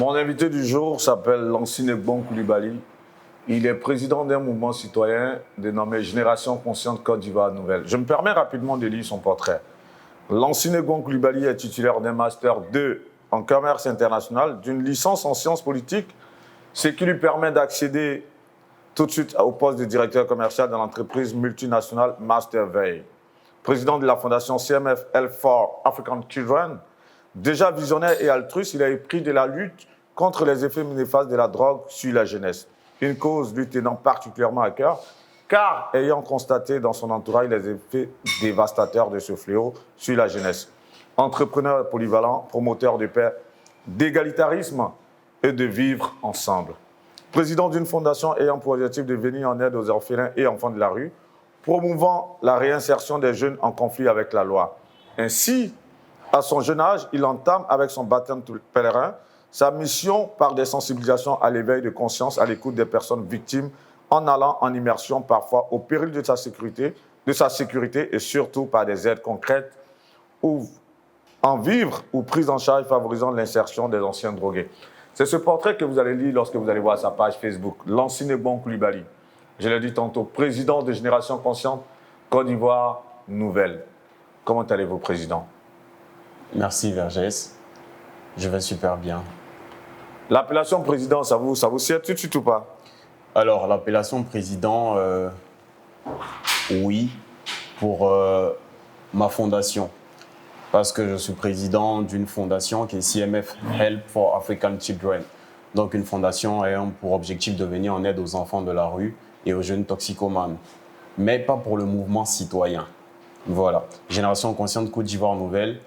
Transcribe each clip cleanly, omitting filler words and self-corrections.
Mon invité du jour s'appelle Lansine Gbon Coulibaly. Il est président d'un mouvement citoyen dénommé Génération Consciente Côte d'Ivoire Nouvelle. Je me permets rapidement de lire son portrait. Lansine Gbon Coulibaly est titulaire d'un Master 2 en commerce international, d'une licence en sciences politiques, ce qui lui permet d'accéder tout de suite au poste de directeur commercial dans l'entreprise multinationale Master Veil. Président de la fondation CMF Health for African Children, déjà visionnaire et altruiste, il a épris de la lutte contre les effets néfastes de la drogue sur la jeunesse. Une cause lui tenant particulièrement à cœur, car ayant constaté dans son entourage les effets dévastateurs de ce fléau sur la jeunesse. Entrepreneur polyvalent, promoteur de paix, d'égalitarisme et de vivre ensemble. Président d'une fondation ayant pour objectif de venir en aide aux orphelins et enfants de la rue, promouvant la réinsertion des jeunes en conflit avec la loi. Ainsi, à son jeune âge, il entame avec son baptême pèlerin sa mission par des sensibilisations à l'éveil de conscience à l'écoute des personnes victimes en allant en immersion parfois au péril de sa sécurité et surtout par des aides concrètes ou en vivre ou prise en charge favorisant l'insertion des anciens drogués. C'est ce portrait que vous allez lire lorsque vous allez voir sa page Facebook, Lansine Gbon Coulibaly. Je l'ai dit tantôt, président de Génération Consciente Côte d'Ivoire Nouvelle. Comment allez-vous, président? Merci, Vergès. Je vais super bien. L'appellation président, ça vous sert tout de suite ou pas? Alors, l'appellation président, oui, pour ma fondation. Parce que je suis président d'une fondation qui est CMF Help for African Children. Donc, une fondation ayant pour objectif de venir en aide aux enfants de la rue et aux jeunes toxicomanes. Mais pas pour le mouvement citoyen. Voilà. Génération Consciente Côte d'Ivoire Nouvelle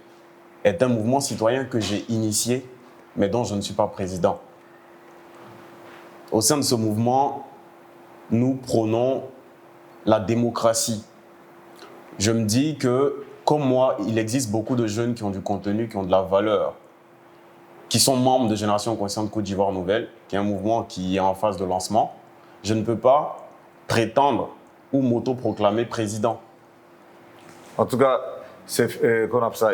est un mouvement citoyen que j'ai initié, mais dont je ne suis pas président. Au sein de ce mouvement, nous prônons la démocratie. Je me dis que, comme moi, il existe beaucoup de jeunes qui ont du contenu, qui ont de la valeur, qui sont membres de Génération Consciente Côte d'Ivoire Nouvelle, qui est un mouvement qui est en phase de lancement. Je ne peux pas prétendre ou m'auto-proclamer président. En tout cas,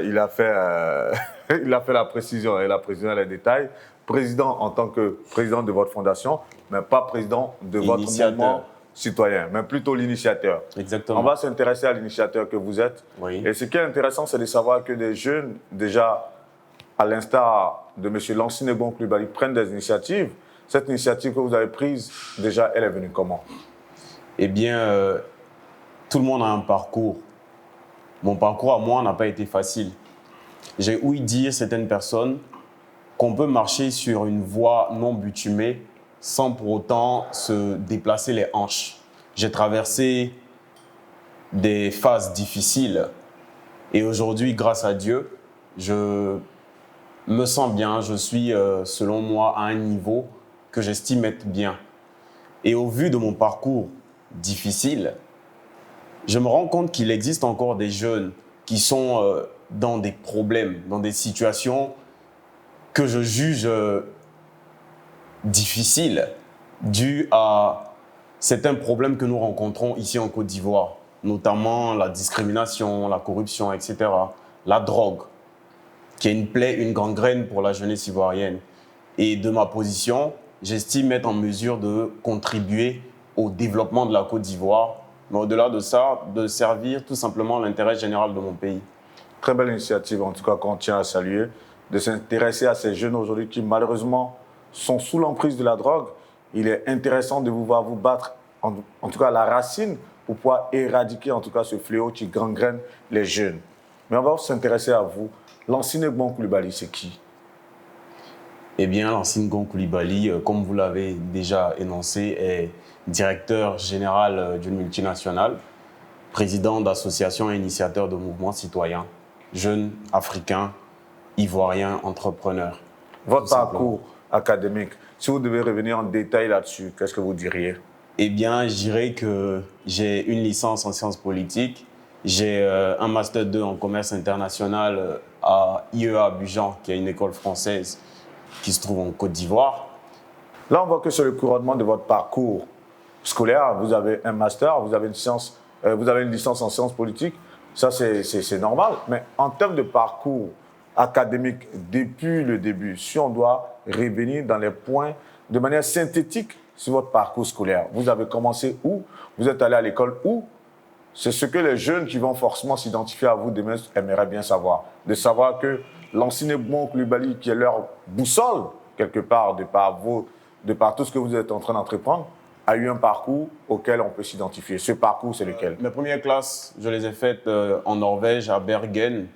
il a fait la précision et la précision les détails. Président en tant que président de votre fondation, mais pas président de votre mouvement citoyen, mais plutôt l'initiateur. Exactement. On va s'intéresser à l'initiateur que vous êtes. Oui. Et ce qui est intéressant, c'est de savoir que des jeunes, déjà, à l'instar de M. Lansine Gbon Coulibaly, prennent des initiatives. Cette initiative que vous avez prise, déjà, elle est venue comment? Eh bien, tout le monde a un parcours. Mon parcours à moi n'a pas été facile. J'ai ouï dire certaines personnes qu'on peut marcher sur une voie non bitumée sans pour autant se déplacer les hanches. J'ai traversé des phases difficiles et aujourd'hui, grâce à Dieu, je me sens bien. Je suis, selon moi, à un niveau que j'estime être bien. Et au vu de mon parcours difficile, je me rends compte qu'il existe encore des jeunes qui sont dans des problèmes, dans des situations que je juge difficiles, dues à certains problèmes que nous rencontrons ici en Côte d'Ivoire, notamment la discrimination, la corruption, etc., la drogue, qui est une plaie, une gangrène pour la jeunesse ivoirienne. Et de ma position, j'estime être en mesure de contribuer au développement de la Côte d'Ivoire, mais au-delà de ça, de servir tout simplement l'intérêt général de mon pays. Très belle initiative, en tout cas, qu'on tient à saluer, de s'intéresser à ces jeunes aujourd'hui qui, malheureusement, sont sous l'emprise de la drogue. Il est intéressant de vous voir vous battre, en tout cas, à la racine, pour pouvoir éradiquer, en tout cas, ce fléau qui gangrène les jeunes. Mais on va s'intéresser à vous. Lansine Gbon Coulibaly, c'est qui? Eh bien, Lansine Gbon Coulibaly, comme vous l'avez déjà énoncé, est directeur général d'une multinationale, président d'associations et initiateur de mouvements citoyens, jeunes africains, ivoiriens, entrepreneurs. Votre parcours académique, si vous devez revenir en détail là-dessus, qu'est-ce que vous diriez? Eh bien, je dirais que j'ai une licence en sciences politiques, j'ai un Master 2 en commerce international à IEA Abidjan, qui est une école française qui se trouve en Côte d'Ivoire. Là, on voit que sur le couronnement de votre parcours scolaire, vous avez un master, vous avez une licence en sciences politiques. Ça, c'est normal. Mais en termes de parcours académique depuis le début, si on doit revenir dans les points de manière synthétique sur votre parcours scolaire, vous avez commencé où? Vous êtes allé à l'école où? C'est ce que les jeunes qui vont forcément s'identifier à vous demain aimeraient bien savoir. De savoir que l'enseignement Koulibaly, qui est leur boussole, quelque part, de par tout ce que vous êtes en train d'entreprendre, a eu un parcours auquel on peut s'identifier. Ce parcours, c'est lequel? Mes premières classes, je les ai faites en Norvège, à Bergen.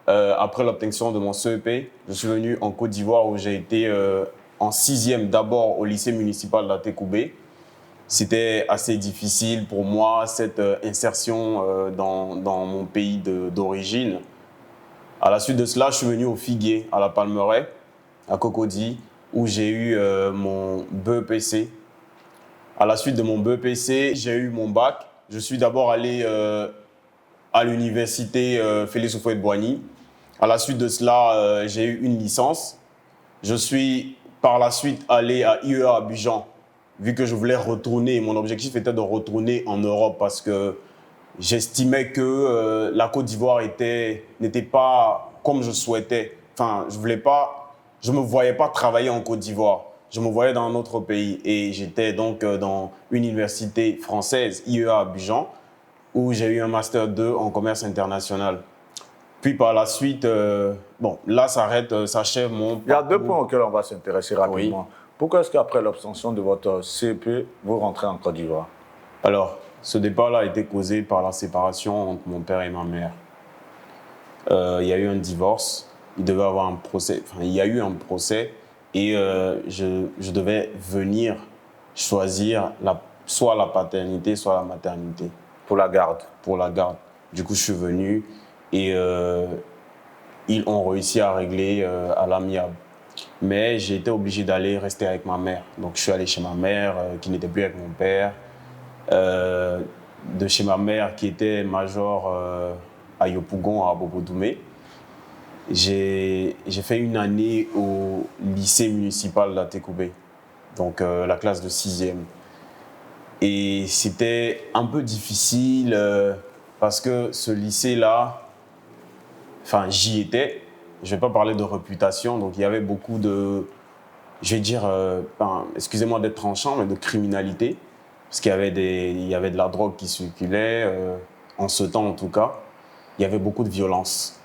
Après l'obtention de mon CEP, je suis venu en Côte d'Ivoire où j'ai été en 6e d'abord au lycée municipal d'Atekoubé. C'était assez difficile pour moi, cette insertion dans mon pays d'origine. À la suite de cela, je suis venu au Figuier, à la Palmeraie, à Cocody, où j'ai eu mon BEPC. À la suite de mon BEPC, j'ai eu mon bac. Je suis d'abord allé à l'université Félix Houphouët-Boigny. À la suite de cela, j'ai eu une licence. Je suis par la suite allé à IEA Abidjan, vu que je voulais retourner. Mon objectif était de retourner en Europe parce que j'estimais que la Côte d'Ivoire n'était pas comme je souhaitais. Enfin, je me voyais pas travailler en Côte d'Ivoire. Je me voyais dans un autre pays et j'étais donc dans une université française, IEA Abidjan, où j'ai eu un master 2 en commerce international. Puis par la suite, là s'achève mon parcours. Il y a deux points auxquels on va s'intéresser rapidement. Oui. Pourquoi est-ce qu'après l'obtention de votre CEP, vous rentrez en Côte d'Ivoire? Alors, ce départ-là a été causé par la séparation entre mon père et ma mère. Il y a eu un divorce, il devait avoir un procès, il y a eu un procès et je devais venir choisir soit la paternité, soit la maternité. Pour la garde? Pour la garde. Du coup, je suis venu et ils ont réussi à régler à l'amiable. Mais j'ai été obligé d'aller rester avec ma mère. Donc, je suis allé chez ma mère qui n'était plus avec mon père. De chez ma mère qui était major à Yopougon, à Bobo-Doumé. J'ai fait une année au lycée municipal d'Atekoubé, donc la classe de 6e. Et c'était un peu difficile parce que ce lycée-là, j'y étais. Je ne vais pas parler de réputation, donc il y avait beaucoup de, je vais dire, excusez-moi d'être tranchant, mais de criminalité. Parce qu'il y avait de la drogue qui circulait, en ce temps en tout cas. Il y avait beaucoup de violence.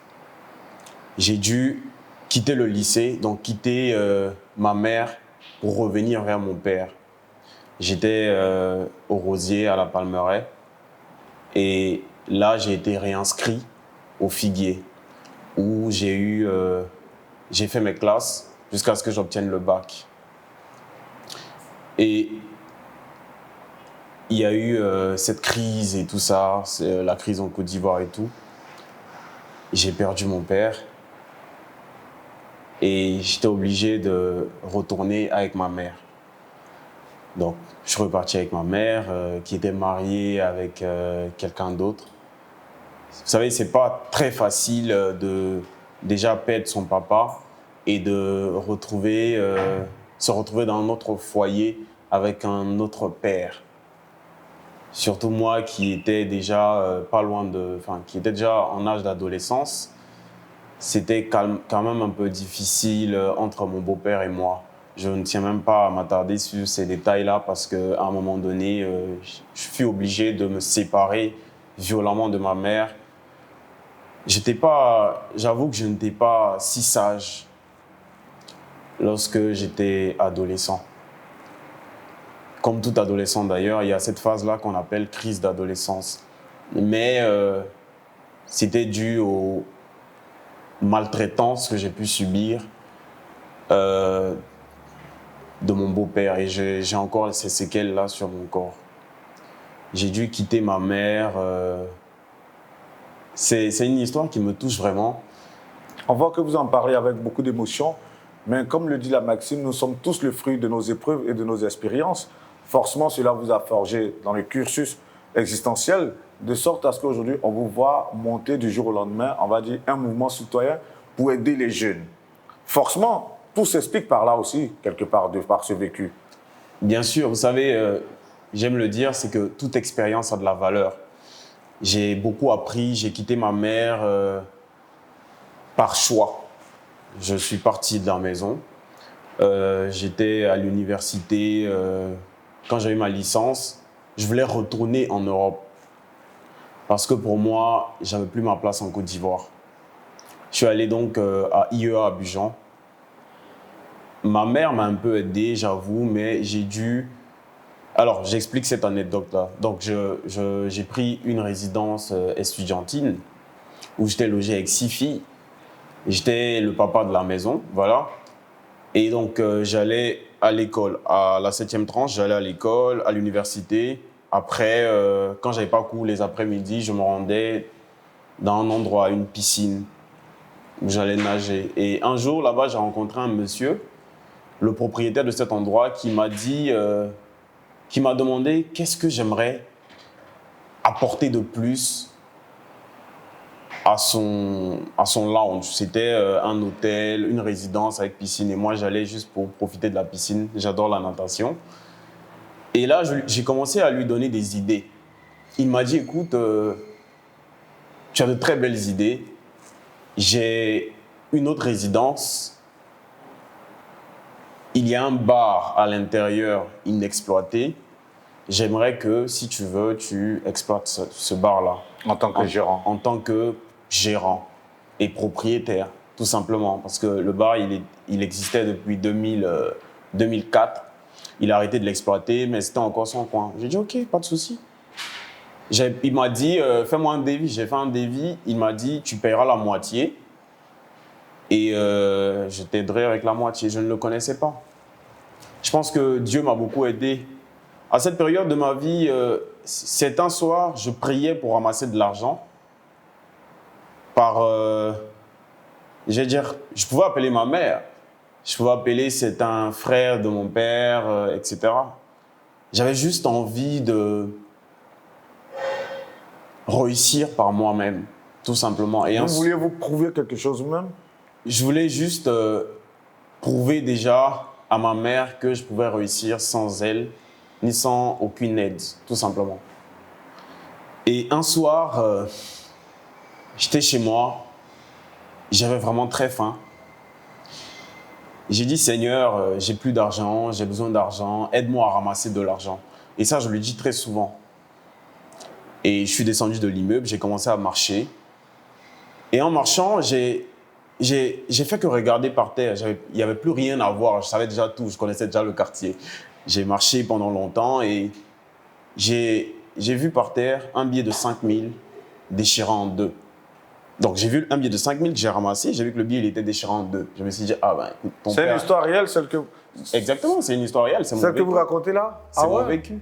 J'ai dû quitter le lycée, donc quitter ma mère pour revenir vers mon père. J'étais au Rosier, à la Palmeraie. Et là, j'ai été réinscrit au Figuier, où j'ai fait mes classes jusqu'à ce que j'obtienne le bac. Et il y a eu cette crise et tout ça, la crise en Côte d'Ivoire et tout. J'ai perdu mon père et j'étais obligé de retourner avec ma mère. Donc, je suis reparti avec ma mère qui était mariée avec quelqu'un d'autre. Vous savez, c'est pas très facile de déjà perdre son papa et de se retrouver dans un autre foyer avec un autre père. Surtout moi qui était déjà qui était déjà en âge d'adolescence, c'était quand même un peu difficile entre mon beau-père et moi. Je ne tiens même pas à m'attarder sur ces détails-là parce qu'à un moment donné, je fus obligé de me séparer violemment de ma mère. J'avoue que je n'étais pas si sage lorsque j'étais adolescent. Comme tout adolescent d'ailleurs, il y a cette phase-là qu'on appelle crise d'adolescence. Mais c'était dû aux maltraitances que j'ai pu subir de mon beau-père. Et j'ai encore ces séquelles-là sur mon corps. J'ai dû quitter ma mère. C'est une histoire qui me touche vraiment. On voit que vous en parlez avec beaucoup d'émotion. Mais comme le dit la maxime, nous sommes tous le fruit de nos épreuves et de nos expériences. Forcément, cela vous a forgé dans le cursus existentiel, de sorte à ce qu'aujourd'hui, on vous voit monter du jour au lendemain, on va dire, un mouvement citoyen pour aider les jeunes. Forcément, tout s'explique par là aussi, quelque part, de par ce vécu. Bien sûr, vous savez, j'aime le dire, c'est que toute expérience a de la valeur. J'ai beaucoup appris, j'ai quitté ma mère par choix. je suis parti de la maison. J'étais à l'université. Quand j'ai eu ma licence, je voulais retourner en Europe. Parce que pour moi, j'avais plus ma place en Côte d'Ivoire. Je suis allé donc à IEA à Abidjan. Ma mère m'a un peu aidé, j'avoue, mais j'ai dû... Alors, j'explique cette anecdote-là. Donc, j'ai pris une résidence estudiantine où j'étais logé avec 6 filles. J'étais le papa de la maison, voilà. Et donc, j'allais à l'école. À la 7e tranche, j'allais à l'école, à l'université. Après, quand j'avais pas cours les après-midi, je me rendais dans un endroit, une piscine, où j'allais nager. Et un jour, là-bas, j'ai rencontré un monsieur, le propriétaire de cet endroit, qui m'a dit, qui m'a demandé qu'est-ce que j'aimerais apporter de plus à son lounge. C'était un hôtel, une résidence avec piscine. Et moi, j'allais juste pour profiter de la piscine. J'adore la natation. Et là, j'ai commencé à lui donner des idées. Il m'a dit, écoute, tu as de très belles idées. J'ai une autre résidence. Il y a un bar à l'intérieur inexploité. J'aimerais que, si tu veux, tu exploites ce bar-là. En tant que gérant. En tant que gérant et propriétaire, tout simplement. Parce que le bar, il existait depuis 2004. Il a arrêté de l'exploiter, mais c'était encore son coin. J'ai dit, OK, pas de souci. Il m'a dit, fais-moi un devis. J'ai fait un devis. Il m'a dit, tu paieras la moitié et je t'aiderai avec la moitié. Je ne le connaissais pas. Je pense que Dieu m'a beaucoup aidé. À cette période de ma vie, c'est un soir, je priais pour ramasser de l'argent. Je vais dire, je pouvais appeler ma mère. Je pouvais appeler, c'est un frère de mon père, etc. J'avais juste envie de réussir par moi-même, tout simplement. Et Vous vouliez vous prouver quelque chose vous-même? je voulais juste prouver déjà à ma mère que je pouvais réussir sans elle, ni sans aucune aide, tout simplement. Et un soir, j'étais chez moi, j'avais vraiment très faim. J'ai dit, Seigneur, j'ai plus d'argent, j'ai besoin d'argent, aide-moi à ramasser de l'argent. Et ça, je le dis très souvent. Et je suis descendu de l'immeuble, j'ai commencé à marcher. Et en marchant, j'ai fait que regarder par terre. Il n'y avait plus rien à voir, je savais déjà tout, je connaissais déjà le quartier. J'ai marché pendant longtemps et j'ai vu par terre un billet de 5 000 déchiré en deux. Donc, j'ai vu un billet de 5 000 que j'ai ramassé, j'ai vu que le billet il était déchiré en deux. Je me suis dit, ah ben, écoute, ton père... C'est une histoire réelle, celle que... Exactement, c'est une histoire réelle, c'est mon Celle vécu. que vous racontez là? C'est mon vécu.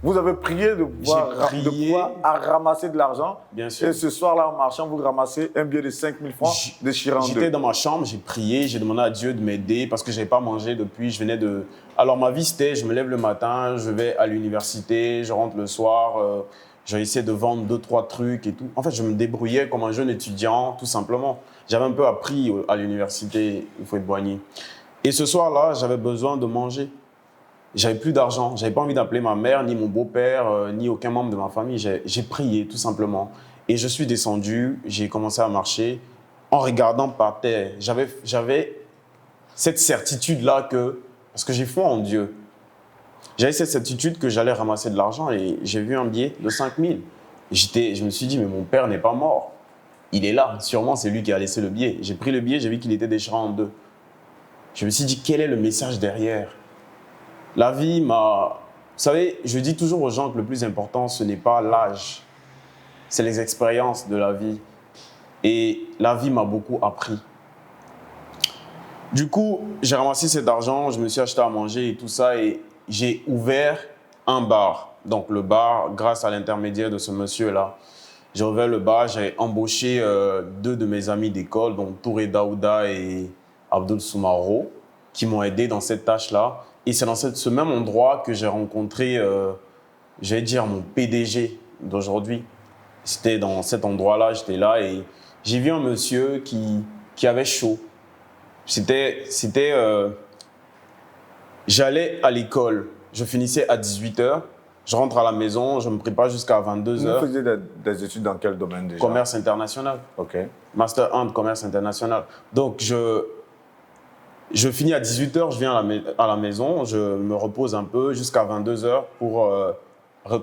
Vous avez prié de pouvoir ramasser de l'argent. Bien sûr. Et ce soir-là, en marchant, vous ramassez un billet de 5 000 francs déchiré en deux. J'étais dans ma chambre, j'ai prié, j'ai demandé à Dieu de m'aider parce que je n'avais pas mangé depuis. Je venais de... Alors, ma vie, c'était, je me lève le matin, je vais à l'université, je rentre le soir, j'ai essayé de vendre 2-3 trucs et tout. En fait, je me débrouillais comme un jeune étudiant, tout simplement. J'avais un peu appris à l'université, il faut être boigné. Et ce soir-là, j'avais besoin de manger. J'avais plus d'argent, j'avais pas envie d'appeler ma mère, ni mon beau-père, ni aucun membre de ma famille. J'ai prié, tout simplement. Et je suis descendu, j'ai commencé à marcher en regardant par terre. J'avais cette certitude-là parce que j'ai foi en Dieu, j'avais cette certitude que j'allais ramasser de l'argent et j'ai vu un billet de 5 000. Je me suis dit, mais mon père n'est pas mort. Il est là, sûrement c'est lui qui a laissé le billet. J'ai pris le billet, j'ai vu qu'il était déchiré en deux. Je me suis dit, quel est le message derrière? La vie m'a... Vous savez, je dis toujours aux gens que le plus important, ce n'est pas l'âge, c'est les expériences de la vie. Et la vie m'a beaucoup appris. Du coup, j'ai ramassé cet argent, je me suis acheté à manger et tout ça, et j'ai ouvert un bar. Donc le bar, grâce à l'intermédiaire de ce monsieur-là, j'ai ouvert le bar, j'ai embauché 2 de mes amis d'école, donc Touré Daouda et Abdul Soumaro, qui m'ont aidé dans cette tâche-là. Et c'est dans ce même endroit que j'ai rencontré, j'allais dire, mon PDG d'aujourd'hui. C'était dans cet endroit-là, j'étais là et j'ai vu un monsieur qui avait chaud. J'allais à l'école, je finissais à 18h, je rentre à la maison, je me prépare jusqu'à 22h. Vous faisiez des études dans quel domaine déjà? Commerce international. OK. Master 1 de commerce international. Donc, Je finis à 18h, je viens à la maison, je me repose un peu jusqu'à 22h pour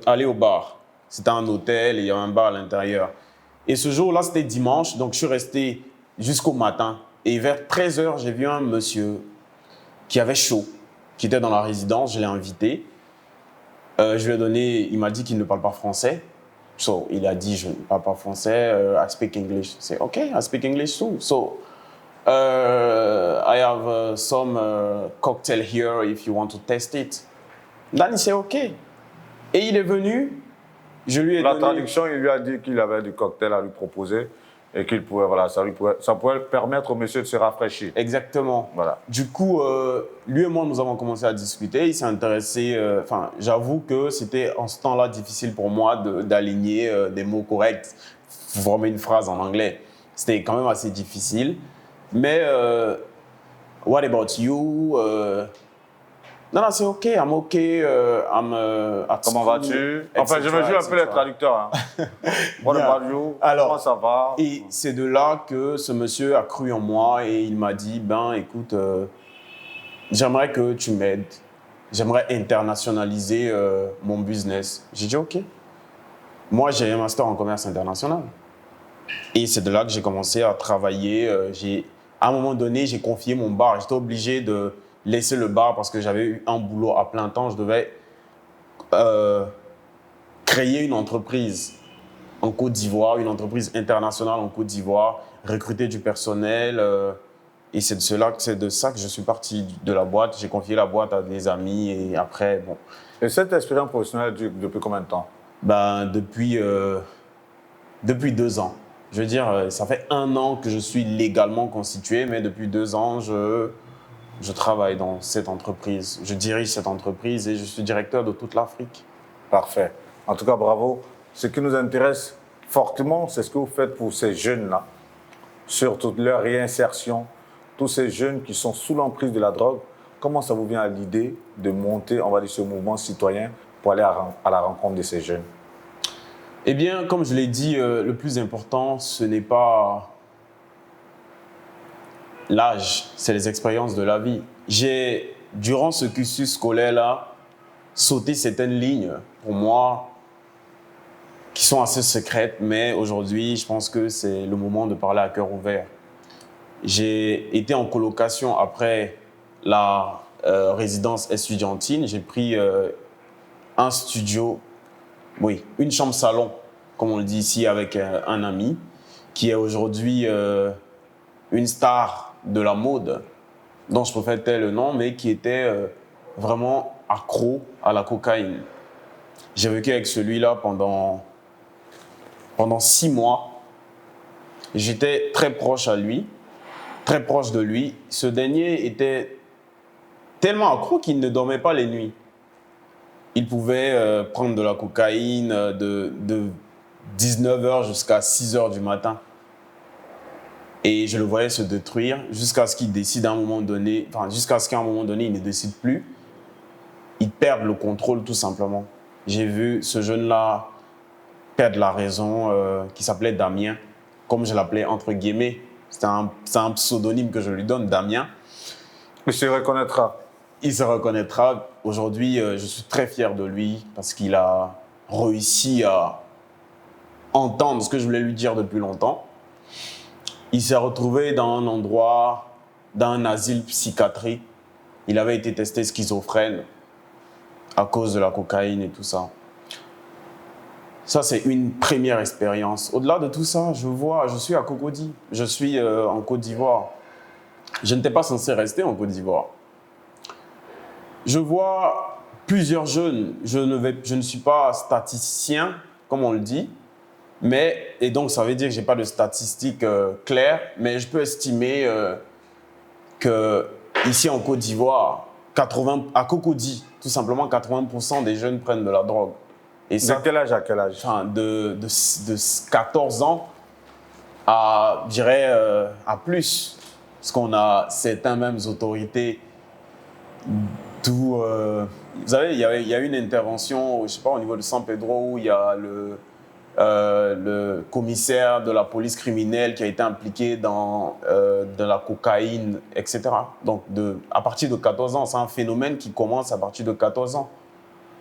aller au bar. C'était un hôtel et il y avait un bar à l'intérieur. Et ce jour-là, c'était dimanche, donc je suis resté jusqu'au matin. Et vers 13h, j'ai vu un monsieur qui avait chaud, qui était dans la résidence, je l'ai invité. Je lui ai donné, il m'a dit qu'il ne parle pas français. So, il a dit, je ne parle pas français, I speak English. C'est OK, I speak English too. So, I have some cocktail here if you want to test it. Dan, il s'est OK. Et il est venu, je lui ai La donné... traduction, il lui a dit qu'il avait du cocktail à lui proposer et qu'il pouvait, voilà, ça pourrait permettre au monsieur de se rafraîchir. Exactement. Voilà. Du coup, lui et moi, nous avons commencé à discuter. Il s'est intéressé. Enfin, j'avoue que c'était en ce temps-là difficile pour moi d'aligner des mots corrects, former une phrase en anglais. C'était quand même assez difficile. Mais what about you? Non, c'est OK, I'm OK. At Comment school, vas-tu? Enfin, je me joue un peu les traducteurs. Hein. What Bien. about you? Alors, comment ça va? Et c'est de là que ce monsieur a cru en moi et il m'a dit, ben écoute, j'aimerais que tu m'aides. J'aimerais internationaliser mon business. J'ai dit OK. Moi, j'ai un master en commerce international. Et c'est de là que j'ai commencé à travailler. À un moment donné, j'ai confié mon bar. J'étais obligé de laisser le bar parce que j'avais eu un boulot à plein temps. Je devais créer une entreprise en Côte d'Ivoire, une entreprise internationale en Côte d'Ivoire, recruter du personnel. Et c'est de ça que je suis parti de la boîte. J'ai confié la boîte à des amis et après, bon. Et cette expérience professionnelle dure depuis combien de temps? Ben, depuis 2 ans. Je veux dire, ça fait 1 an que je suis légalement constitué, mais depuis 2 ans, je travaille dans cette entreprise. Je dirige cette entreprise et je suis directeur de toute l'Afrique. Parfait. En tout cas, bravo. Ce qui nous intéresse fortement, c'est ce que vous faites pour ces jeunes-là, surtout leur réinsertion, tous ces jeunes qui sont sous l'emprise de la drogue. Comment ça vous vient à l'idée de monter, on va dire, ce mouvement citoyen pour aller à la rencontre de ces jeunes? Eh bien, comme je l'ai dit, le plus important, ce n'est pas l'âge, c'est les expériences de la vie. J'ai, durant ce cursus scolaire-là, sauté certaines lignes, pour moi, qui sont assez secrètes, mais aujourd'hui, je pense que c'est le moment de parler à cœur ouvert. J'ai été en colocation après la résidence estudiantine. J'ai pris un studio, oui, une chambre salon, comme on le dit ici, avec un ami qui est aujourd'hui une star de la mode, dont je préfère taire le nom, mais qui était vraiment accro à la cocaïne. J'ai vécu avec celui-là pendant 6 mois. J'étais très proche à lui, très proche de lui. Ce dernier était tellement accro qu'il ne dormait pas les nuits. Il pouvait prendre de la cocaïne de 19h jusqu'à 6h du matin. Et je le voyais se détruire jusqu'à ce qu'il décide à un moment donné, enfin jusqu'à ce qu'à un moment donné, il ne décide plus. Il perd le contrôle tout simplement. J'ai vu ce jeune-là perdre la raison, qui s'appelait Damien, comme je l'appelais entre guillemets. C'est un pseudonyme que je lui donne, Damien. Il se reconnaîtra. Il se reconnaîtra. Aujourd'hui, je suis très fier de lui parce qu'il a réussi à entendre ce que je voulais lui dire depuis longtemps. Il s'est retrouvé dans un endroit, dans un asile psychiatrique. Il avait été testé schizophrène à cause de la cocaïne et tout ça. Ça, c'est une première expérience. Au-delà de tout ça, je suis à Cocody. Je suis en Côte d'Ivoire. Je n'étais pas censé rester en Côte d'Ivoire. Je vois plusieurs jeunes. Je ne suis pas statisticien, comme on le dit. Et donc, ça veut dire que je n'ai pas de statistiques claires, mais je peux estimer qu'ici en Côte d'Ivoire, à Cocody, tout simplement, 80% des jeunes prennent de la drogue. Et ça, de quel âge à quel âge? Enfin, de 14 ans à, je dirais, à plus. Parce qu'on a certaines mêmes autorités d'où... vous savez, il y a une intervention, je sais pas, au niveau de San Pedro, où il y a le commissaire de la police criminelle qui a été impliqué dans de la cocaïne, etc. Donc, à partir de 14 ans, c'est un phénomène qui commence à partir de 14 ans.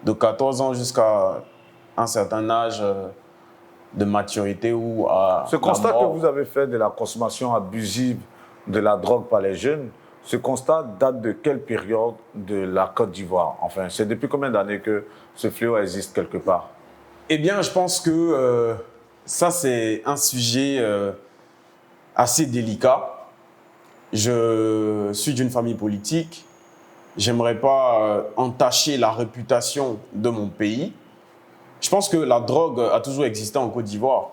De 14 ans jusqu'à un certain âge de maturité ou à Ce constat que vous avez fait de la consommation abusive de la drogue par les jeunes, ce constat date de quelle période de la Côte d'Ivoire? Enfin, c'est depuis combien d'années que ce fléau existe quelque part? Eh bien, je pense que ça, c'est un sujet assez délicat. Je suis d'une famille politique. J'aimerais pas entacher la réputation de mon pays. Je pense que la drogue a toujours existé en Côte d'Ivoire.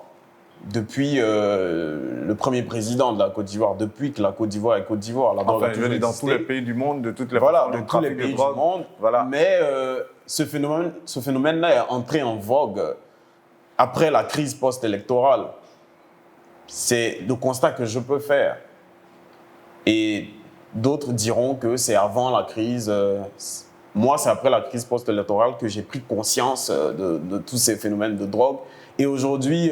Depuis le premier président de la Côte d'Ivoire, depuis que la Côte d'Ivoire est Côte d'Ivoire, la drogue a Enfin, je toujours veux dire, dans existé. tous les pays du monde, de toutes les Voilà, façons, dans le tous les trafic de pays du drogue, monde. voilà. Mais ce phénomène-là est entré en vogue après la crise post-électorale. C'est le constat que je peux faire. Et d'autres diront que c'est avant la crise. Moi, c'est après la crise post-électorale que j'ai pris conscience de tous ces phénomènes de drogue. Et aujourd'hui,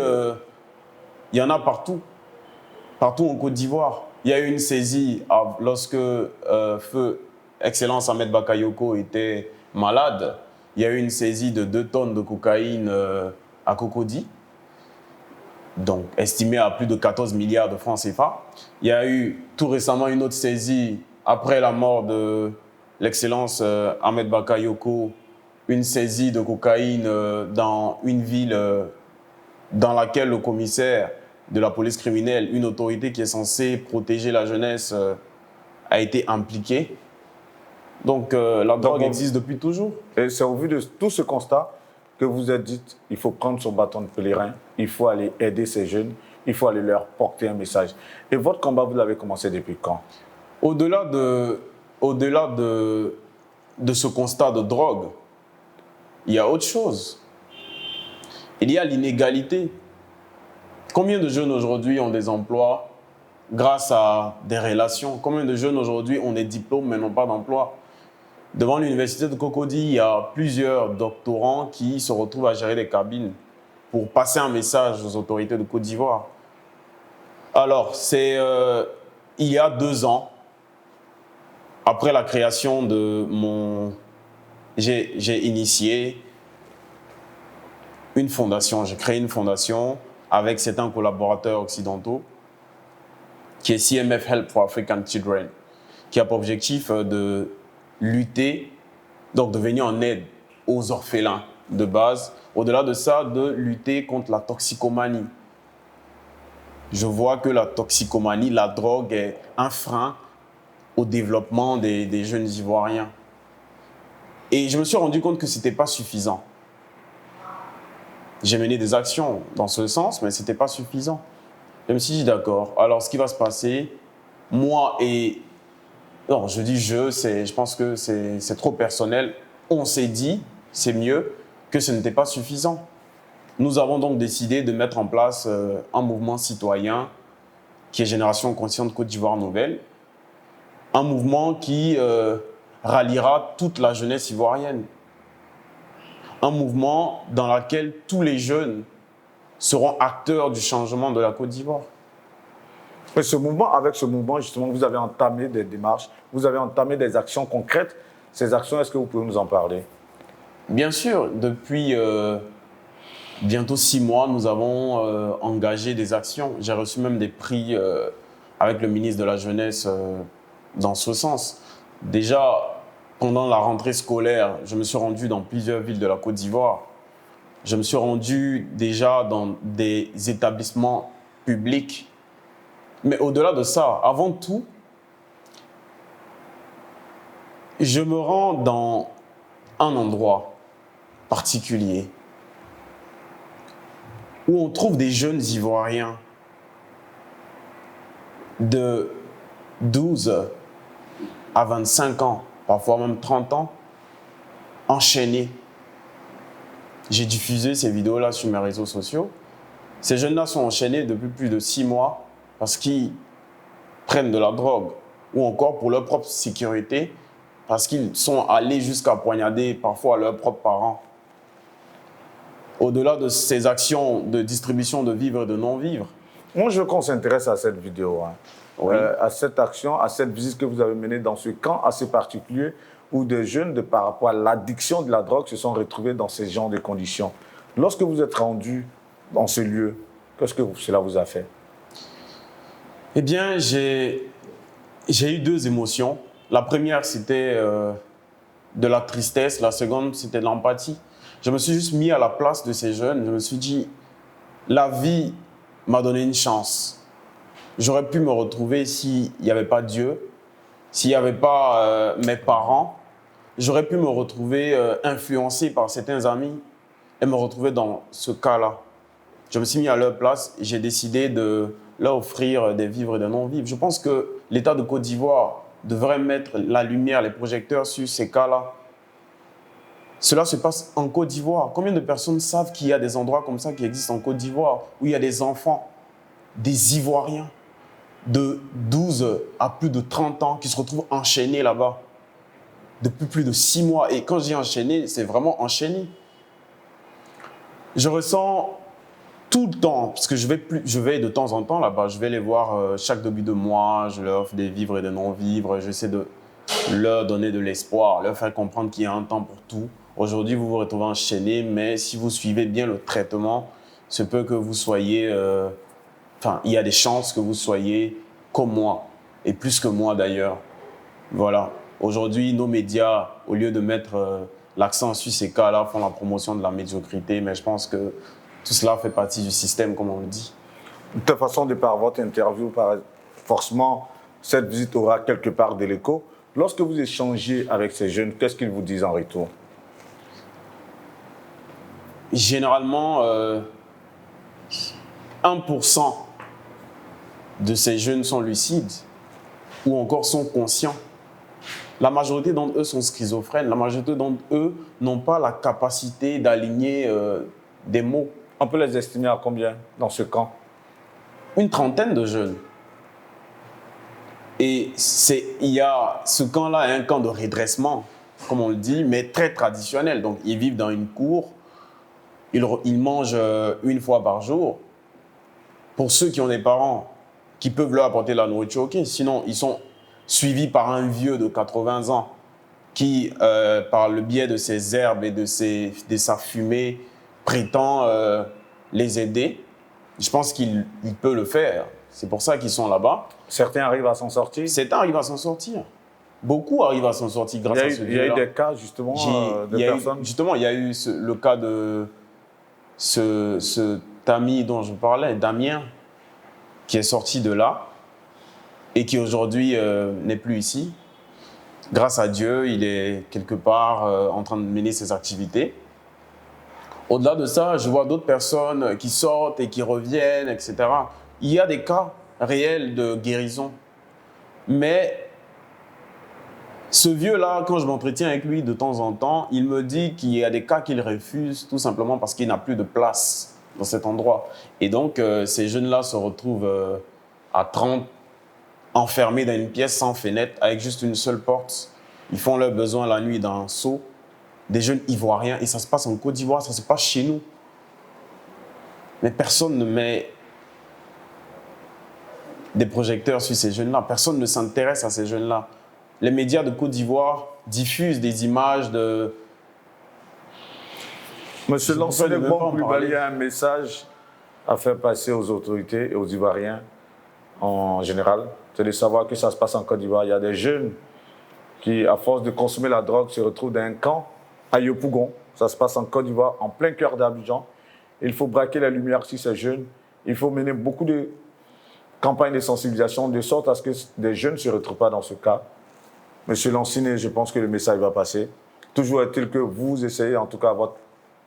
il y en a partout. Partout en Côte d'Ivoire. Il y a eu une saisie lorsque Feu Excellence Ahmed Bakayoko était malade. Il y a eu une saisie de 2 tonnes de cocaïne à Cocody, donc estimée à plus de 14 milliards de francs CFA. Il y a eu tout récemment une autre saisie après la mort de l'excellence Ahmed Bakayoko, une saisie de cocaïne dans une ville dans laquelle le commissaire de la police criminelle, une autorité qui est censée protéger la jeunesse, a été impliqué. Donc la drogue existe depuis toujours. Et c'est au vu de tout ce constat que vous êtes dit il faut prendre son bâton de pèlerin, il faut aller aider ces jeunes, il faut aller leur porter un message. Et votre combat, vous l'avez commencé depuis quand? Au-delà de ce constat de drogue, il y a autre chose. Il y a l'inégalité. Combien de jeunes aujourd'hui ont des emplois grâce à des relations? Combien de jeunes aujourd'hui ont des diplômes mais n'ont pas d'emploi? Devant l'université de Cocody, il y a plusieurs doctorants qui se retrouvent à gérer des cabines pour passer un message aux autorités de Côte d'Ivoire. Alors, il y a 2 ans, après la création de j'ai initié une fondation, j'ai créé une fondation avec certains collaborateurs occidentaux qui est CMF Help for African Children, qui a pour objectif de lutter, donc de venir en aide aux orphelins de base. Au-delà de ça, de lutter contre la toxicomanie. Je vois que la toxicomanie, la drogue est un frein au développement des jeunes Ivoiriens. Et je me suis rendu compte que ce n'était pas suffisant. J'ai mené des actions dans ce sens, mais ce n'était pas suffisant. Je me suis dit, d'accord, alors ce qui va se passer, moi et... Non, je dis je pense que c'est trop personnel. On s'est dit, c'est mieux, que ce n'était pas suffisant. Nous avons donc décidé de mettre en place un mouvement citoyen qui est Génération Consciente Côte d'Ivoire Nouvelle. Un mouvement qui ralliera toute la jeunesse ivoirienne. Un mouvement dans lequel tous les jeunes seront acteurs du changement de la Côte d'Ivoire. Mais avec ce mouvement, justement, vous avez entamé des démarches, vous avez entamé des actions concrètes. Ces actions, est-ce que vous pouvez nous en parler? Bien sûr, depuis bientôt 6 mois, nous avons engagé des actions. J'ai reçu même des prix avec le ministre de la Jeunesse dans ce sens. Déjà, pendant la rentrée scolaire, je me suis rendu dans plusieurs villes de la Côte d'Ivoire. Je me suis rendu déjà dans des établissements publics. Mais au-delà de ça, avant tout, je me rends dans un endroit particulier où on trouve des jeunes Ivoiriens de 12 à 25 ans, parfois même 30 ans, enchaînés. J'ai diffusé ces vidéos-là sur mes réseaux sociaux. Ces jeunes-là sont enchaînés depuis plus de 6 mois parce qu'ils prennent de la drogue ou encore pour leur propre sécurité parce qu'ils sont allés jusqu'à poignarder parfois leurs propres parents. au-delà de ces actions de distribution de vivres et de non-vivres. Moi, je veux qu'on s'intéresse à cette vidéo, hein. Oui. À cette action, à cette visite que vous avez menée dans ce camp assez particulier où des jeunes, par rapport à l'addiction de la drogue, se sont retrouvés dans ces genres de conditions. Lorsque vous êtes rendu dans ce lieu, qu'est-ce que cela vous a fait? Eh bien, j'ai eu deux émotions. La première, c'était de la tristesse. La seconde, c'était de l'empathie. Je me suis juste mis à la place de ces jeunes. Je me suis dit, la vie m'a donné une chance. J'aurais pu me retrouver s'il n'y avait pas Dieu, s'il n'y avait pas mes parents. J'aurais pu me retrouver influencé par certains amis et me retrouver dans ce cas-là. Je me suis mis à leur place et j'ai décidé de leur offrir des vivres et des non-vivres. Je pense que l'État de Côte d'Ivoire devrait mettre la lumière, les projecteurs sur ces cas-là. Cela se passe en Côte d'Ivoire. Combien de personnes savent qu'il y a des endroits comme ça qui existent en Côte d'Ivoire où il y a des enfants, des Ivoiriens de 12 à plus de 30 ans qui se retrouvent enchaînés là-bas depuis plus de 6 mois. Et quand je dis enchaînés, c'est vraiment enchaîné. Je ressens tout le temps, parce que je vais de temps en temps là-bas, je vais les voir chaque début de mois, je leur offre des vivres et des non-vivres, j'essaie de leur donner de l'espoir, leur faire comprendre qu'il y a un temps pour tout. Aujourd'hui, vous vous retrouvez enchaînés, mais si vous suivez bien le traitement, se peut que vous soyez... il y a des chances que vous soyez comme moi, et plus que moi d'ailleurs. Voilà. Aujourd'hui, nos médias, au lieu de mettre l'accent sur ces cas-là, font la promotion de la médiocrité, mais je pense que tout cela fait partie du système, comme on le dit. De toute façon, de par votre interview, forcément, cette visite aura quelque part de l'écho. Lorsque vous échangez avec ces jeunes, qu'est-ce qu'ils vous disent en retour? Généralement, 1% de ces jeunes sont lucides ou encore sont conscients. La majorité d'entre eux sont schizophrènes. La majorité d'entre eux n'ont pas la capacité d'aligner des mots. On peut les estimer à combien dans ce camp? Une trentaine de jeunes. Et ce camp-là est un camp de redressement, comme on le dit, mais très traditionnel. Donc, ils vivent dans une cour, ils mangent une fois par jour. Pour ceux qui ont des parents qui peuvent leur apporter la nourriture, ok. Sinon, ils sont suivis par un vieux de 80 ans qui, par le biais de ses herbes et de sa fumée, prétend les aider. Je pense qu'il peut le faire. C'est pour ça qu'ils sont là-bas. Certains arrivent à s'en sortir? Certains arrivent à s'en sortir. Beaucoup arrivent à s'en sortir grâce à ce vieux-là. Il y a eu des cas, justement, de personnes... Justement, il y a eu le cas de cet ami dont je parlais, Damien, qui est sorti de là et qui aujourd'hui n'est plus ici. Grâce à Dieu, il est quelque part en train de mener ses activités. Au-delà de ça, je vois d'autres personnes qui sortent et qui reviennent, etc. Il y a des cas réels de guérison. Mais ce vieux-là, quand je m'entretiens avec lui de temps en temps, il me dit qu'il y a des cas qu'il refuse tout simplement parce qu'il n'a plus de place dans cet endroit. Et donc, ces jeunes-là se retrouvent à 30, enfermés dans une pièce sans fenêtre, avec juste une seule porte. Ils font leurs besoins la nuit dans un seau. Des jeunes Ivoiriens, et ça se passe en Côte d'Ivoire, ça se passe chez nous. Mais personne ne met des projecteurs sur ces jeunes-là. Personne ne s'intéresse à ces jeunes-là. Les médias de Côte d'Ivoire diffusent des images de... Monsieur Lansana-Gbon Coulibaly a un message à faire passer aux autorités et aux Ivoiriens en général. C'est de savoir que ça se passe en Côte d'Ivoire. Il y a des jeunes qui, à force de consommer la drogue, se retrouvent dans un camp à Yopougon. Ça se passe en Côte d'Ivoire, en plein cœur d'Abidjan. Il faut braquer la lumière sur ces jeunes. Il faut mener beaucoup de campagnes de sensibilisation de sorte à ce que des jeunes ne se retrouvent pas dans ce cas. Monsieur Lansana, je pense que le message va passer. Toujours est-il que vous essayez, en tout cas à votre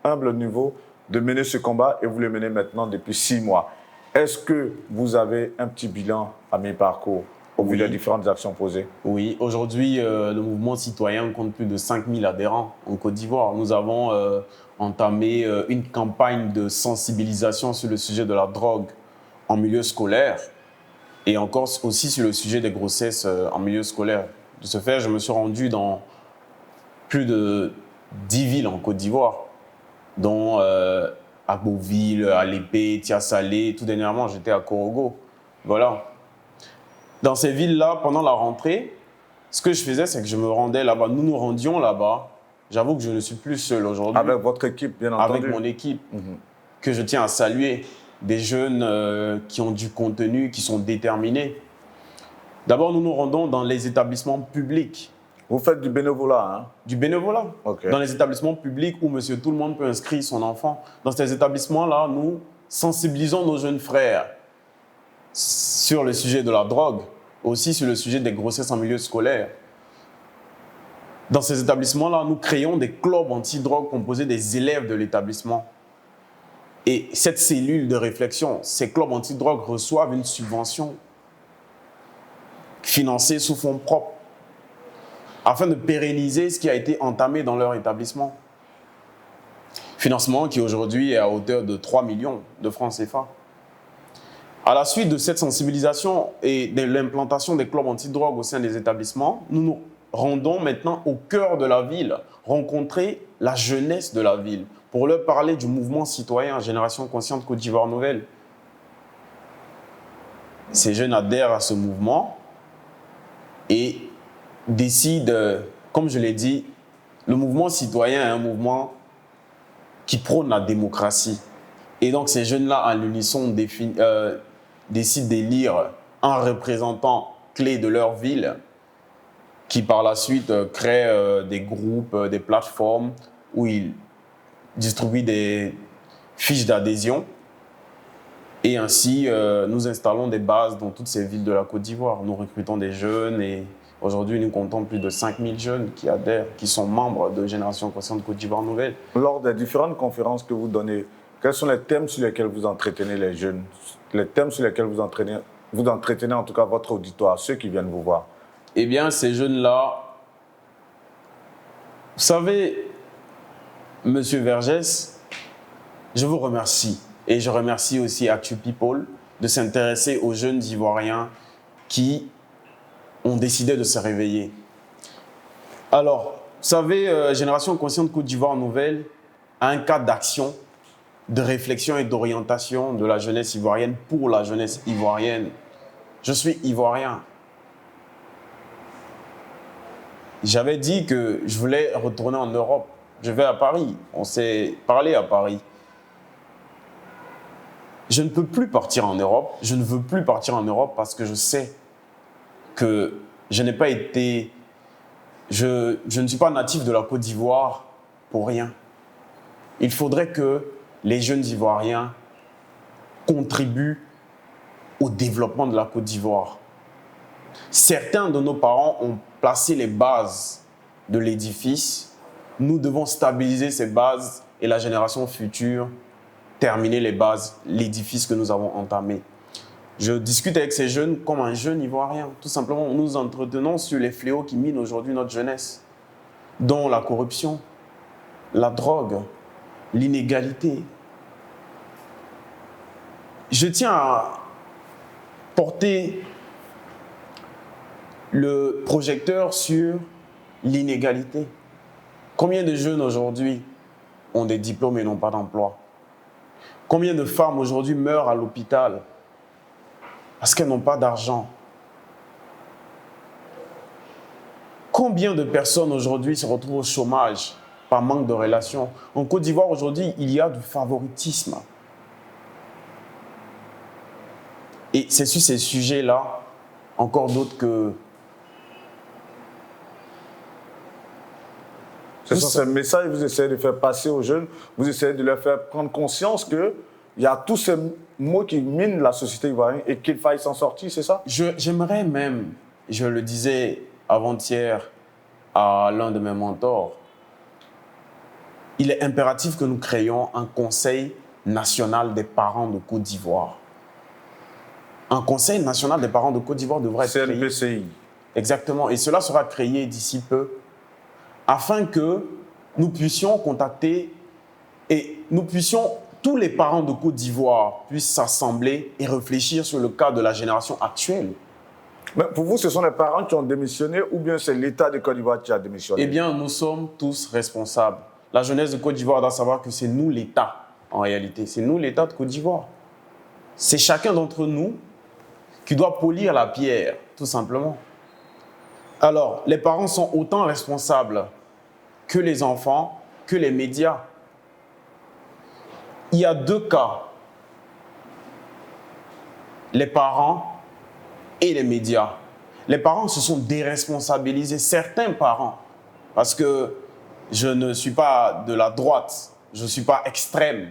humble niveau, de mener ce combat et vous le menez maintenant depuis 6 mois. Est-ce que vous avez un petit bilan à mi-parcours au vu des différentes actions posées? Oui, aujourd'hui, le mouvement citoyen compte plus de 5000 adhérents en Côte d'Ivoire. Nous avons entamé une campagne de sensibilisation sur le sujet de la drogue en milieu scolaire et encore aussi sur le sujet des grossesses en milieu scolaire. De ce fait, je me suis rendu dans plus de 10 villes en Côte d'Ivoire dont à Beauville, à Lépée, Tia-Salé. Tout dernièrement, j'étais à Korogo. Voilà. Dans ces villes-là, pendant la rentrée, ce que je faisais, c'est que je me rendais là-bas. Nous nous rendions là-bas. J'avoue que je ne suis plus seul aujourd'hui. Avec votre équipe, bien entendu. Avec mon équipe, que je tiens à saluer. Des jeunes qui ont du contenu, qui sont déterminés. D'abord, nous nous rendons dans les établissements publics. Vous faites du bénévolat, hein? Du bénévolat. Okay. Dans les établissements publics où monsieur tout le monde peut inscrire son enfant. Dans ces établissements-là, nous sensibilisons nos jeunes frères sur le sujet de la drogue, aussi sur le sujet des grossesses en milieu scolaire. Dans ces établissements-là, nous créons des clubs anti-drogue composés des élèves de l'établissement. Et cette cellule de réflexion, ces clubs anti-drogue reçoivent une subvention financée sous fonds propres afin de pérenniser ce qui a été entamé dans leur établissement. Financement qui aujourd'hui est à hauteur de 3 millions de francs CFA. À la suite de cette sensibilisation et de l'implantation des clubs anti-drogue au sein des établissements, nous nous rendons maintenant au cœur de la ville, rencontrer la jeunesse de la ville pour leur parler du mouvement citoyen Génération Consciente Côte d'Ivoire Nouvelle. Ces jeunes adhèrent à ce mouvement et décident, comme je l'ai dit, le mouvement citoyen est un mouvement qui prône la démocratie. Et donc ces jeunes-là, à l'unisson, décident d'élire un représentant clé de leur ville qui par la suite crée des groupes, des plateformes où ils distribuent des fiches d'adhésion. Et ainsi, nous installons des bases dans toutes ces villes de la Côte d'Ivoire. Nous recrutons des jeunes et aujourd'hui, nous comptons plus de 5000 jeunes qui adhèrent, qui sont membres de Génération Consciente Côte d'Ivoire Nouvelle. Lors des différentes conférences que vous donnez, quels sont les thèmes sur lesquels vous entretenez les jeunes? Les thèmes sur lesquels vous entretenez en tout cas votre auditoire, ceux qui viennent vous voir? Eh bien, ces jeunes-là, vous savez, Monsieur Vergès, je vous remercie. Et je remercie aussi Actu People de s'intéresser aux jeunes Ivoiriens qui ont décidé de se réveiller. Alors, vous savez, Génération Consciente Côte d'Ivoire Nouvelle a un cadre d'action, de réflexion et d'orientation de la jeunesse ivoirienne pour la jeunesse ivoirienne. Je suis ivoirien. J'avais dit que je voulais retourner en Europe. Je vais à Paris. On s'est parlé à Paris. Je ne peux plus partir en Europe. Je ne veux plus partir en Europe parce que je sais que je n'ai pas été... Je ne suis pas natif de la Côte d'Ivoire pour rien. Il faudrait que les jeunes Ivoiriens contribuent au développement de la Côte d'Ivoire. Certains de nos parents ont placé les bases de l'édifice. Nous devons stabiliser ces bases et la génération future terminer les bases, l'édifice que nous avons entamé. Je discute avec ces jeunes comme un jeune Ivoirien. Tout simplement, nous nous entretenons sur les fléaux qui minent aujourd'hui notre jeunesse, dont la corruption, la drogue, l'inégalité. Je tiens à porter le projecteur sur l'inégalité. Combien de jeunes aujourd'hui ont des diplômes et n'ont pas d'emploi? Combien de femmes aujourd'hui meurent à l'hôpital parce qu'elles n'ont pas d'argent? Combien de personnes aujourd'hui se retrouvent au chômage par manque de relations? En Côte d'Ivoire aujourd'hui, il y a du favoritisme. Et c'est sur ces sujets-là, encore d'autres que... Ce sont ces messages que vous essayez de faire passer aux jeunes, vous essayez de leur faire prendre conscience qu'il y a tous ces maux qui minent la société ivoirienne et qu'il faille s'en sortir, c'est ça? J'aimerais même, je le disais avant-hier à l'un de mes mentors, il est impératif que nous créions un conseil national des parents de Côte d'Ivoire. Un conseil national des parents de Côte d'Ivoire devrait être créé. CNPCI. Exactement, et cela sera créé d'ici peu, afin que nous puissions contacter et nous puissions, tous les parents de Côte d'Ivoire puissent s'assembler et réfléchir sur le cas de la génération actuelle. Mais pour vous, ce sont les parents qui ont démissionné ou bien c'est l'État de Côte d'Ivoire qui a démissionné? Eh bien, nous sommes tous responsables. La jeunesse de Côte d'Ivoire doit savoir que c'est nous l'État, en réalité. C'est nous l'État de Côte d'Ivoire. C'est chacun d'entre nous qui doit polir la pierre, tout simplement. Alors, les parents sont autant responsables que les enfants, que les médias. Il y a deux cas. Les parents et les médias. Les parents se sont déresponsabilisés, certains parents, parce que je ne suis pas de la droite, je ne suis pas extrême.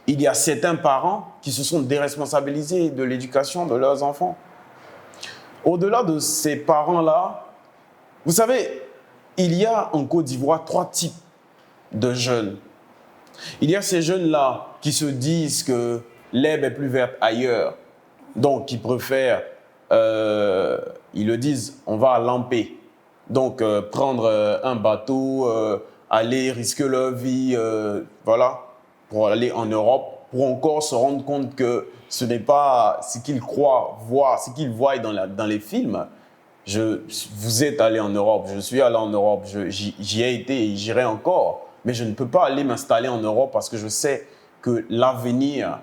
Il y a certains parents qui se sont déresponsabilisés de l'éducation de leurs enfants. Au-delà de ces parents-là, vous savez, il y a en Côte d'Ivoire 3 types de jeunes. Il y a ces jeunes-là qui se disent que l'herbe est plus verte ailleurs, donc qui préfèrent, ils le disent, on va à Lampé. Donc prendre un bateau, aller risquer leur vie, voilà, pour aller en Europe, pour encore se rendre compte que ce n'est pas ce qu'ils croient voir, ce qu'ils voient dans les films. Vous êtes allé en Europe, je suis allé en Europe, j'y ai été et j'irai encore. Mais je ne peux pas aller m'installer en Europe parce que je sais que l'avenir